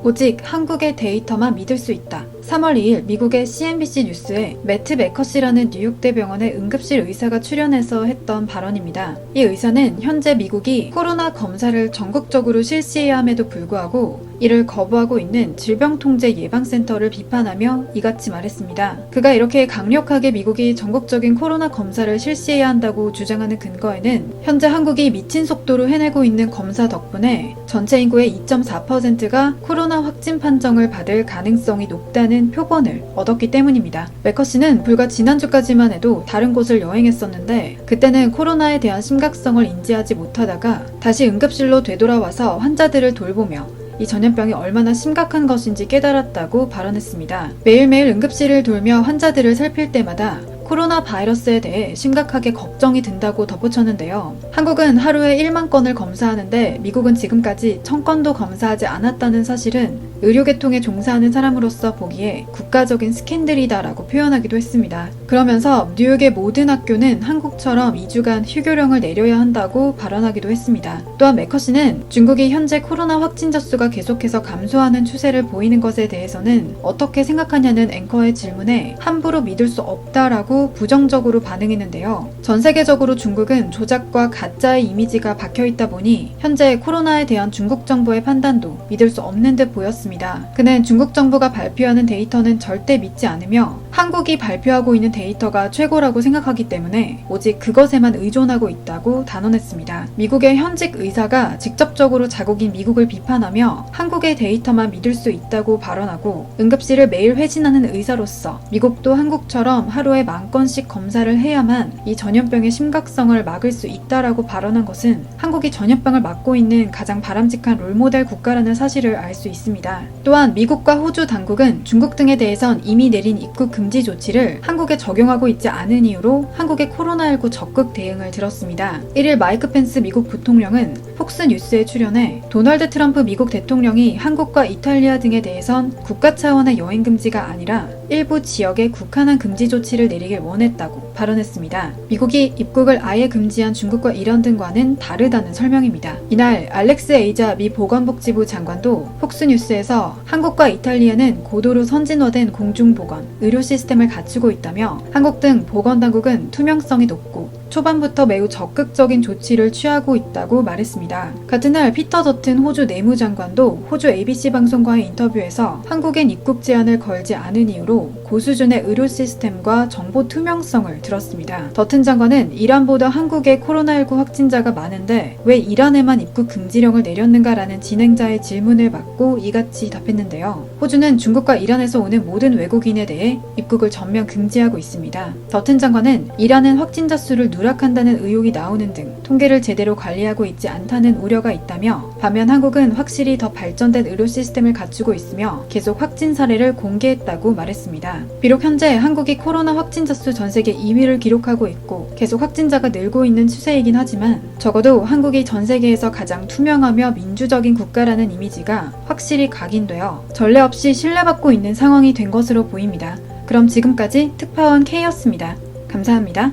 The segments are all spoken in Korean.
오직 한국의 데이터만 믿을 수 있다. 3월 2일 미국의 CNBC 뉴스에 매트 매커시라는 뉴욕대병원의 응급실 의사가 출연해서 했던 발언입니다. 이 의사는 현재 미국이 코로나 검사를 전국적으로 실시해야 함에도 불구하고 이를 거부하고 있는 질병통제예방센터를 비판하며 이같이 말했습니다. 그가 이렇게 강력하게 미국이 전국적인 코로나 검사를 실시해야 한다고 주장하는 근거에는 현재 한국이 미친 속도로 해내고 있는 검사 덕분에 전체 인구의 2.4%가 코로나 확진 판정을 받을 가능성이 높다는 표본을 얻었기 때문입니다. 매커시는 불과 지난주까지만 해도 다른 곳을 여행했었는데 그때는 코로나에 대한 심각성을 인지하지 못하다가 다시 응급실로 되돌아와서 환자들을 돌보며 이 전염병이 얼마나 심각한 것인지 깨달았다고 발언했습니다. 매일매일 응급실을 돌며 환자들을 살필 때마다 코로나 바이러스에 대해 심각하게 걱정이 든다고 덧붙였는데요. 한국은 하루에 1만 건을 검사하는데 미국은 지금까지 1000건도 검사하지 않았다는 사실은 의료계통에 종사하는 사람으로서 보기에 국가적인 스캔들이다라고 표현하기도 했습니다. 그러면서 뉴욕의 모든 학교는 한국처럼 2주간 휴교령을 내려야 한다고 발언하기도 했습니다. 또한 매커시는 중국이 현재 코로나 확진자 수가 계속해서 감소하는 추세를 보이는 것에 대해서는 어떻게 생각하냐는 앵커의 질문에 함부로 믿을 수 없다라고 부정적으로 반응했는데요. 전 세계적으로 중국은 조작과 가짜의 이미지가 박혀있다 보니 현재 코로나에 대한 중국 정부의 판단도 믿을 수 없는 듯 보였습니다. 그는 중국 정부가 발표하는 데이터는 절대 믿지 않으며 한국이 발표하고 있는 데이터가 최고라고 생각하기 때문에 오직 그것에만 의존하고 있다고 단언했습니다. 미국의 현직 의사가 직접적으로 자국인 미국을 비판하며 한국의 데이터만 믿을 수 있다고 발언하고 응급실을 매일 회진하는 의사로서 미국도 한국처럼 하루에 10,000건씩 검사를 해야만 이 전염병의 심각성을 막을 수 있다라고 발언한 것은 한국이 전염병을 막고 있는 가장 바람직한 롤모델 국가라는 사실을 알 수 있습니다. 또한 미국과 호주 당국은 중국 등에 대해선 이미 내린 입국 금지 조치를 한국에 적용하고 있지 않은 이유로 한국의 코로나19 적극 대응을 들었습니다. 1일 마이크 펜스 미국 부통령은 폭스뉴스에 출연해 도널드 트럼프 미국 대통령이 한국과 이탈리아 등에 대해선 국가 차원의 여행 금지가 아니라 일부 지역에 국한한 금지 조치를 내리길 원했다고 발언했습니다. 미국이 입국을 아예 금지한 중국과 이란 등과는 다르다는 설명입니다. 이날 알렉스 에이자 미 보건복지부 장관도 폭스뉴스에서 한국과 이탈리아는 고도로 선진화된 공중보건, 의료 시스템을 갖추고 있다며 한국 등 보건당국은 투명성이 높고 초반부터 매우 적극적인 조치를 취하고 있다고 말했습니다. 같은 날 피터 더튼 호주 내무장관도 호주 ABC 방송과의 인터뷰에서 한국엔 입국 제한을 걸지 않은 이유로 고수준의 의료 시스템과 정보 투명성을 들었습니다. 더튼 장관은 이란보다 한국에 코로나19 확진자가 많은데 왜 이란에만 입국 금지령을 내렸는가라는 진행자의 질문을 받고 이같이 답했는데요. 호주는 중국과 이란에서 오는 모든 외국인에 대해 입국을 전면 금지하고 있습니다. 더튼 장관은 이란은 확진자 수를 누락한다는 의혹이 나오는 등 통계를 제대로 관리하고 있지 않다는 우려가 있다며 반면 한국은 확실히 더 발전된 의료 시스템을 갖추고 있으며 계속 확진 사례를 공개했다고 말했습니다. 비록 현재 한국이 코로나 확진자 수 전 세계 2위를 기록하고 있고 계속 확진자가 늘고 있는 추세이긴 하지만 적어도 한국이 전 세계에서 가장 투명하며 민주적인 국가라는 이미지가 확실히 각인되어 전례 없이 신뢰받고 있는 상황이 된 것으로 보입니다. 그럼 지금까지 특파원 K였습니다. 감사합니다.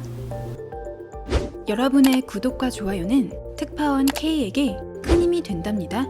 여러분의 구독과 좋아요는 특파원 K에게 큰 힘이 된답니다.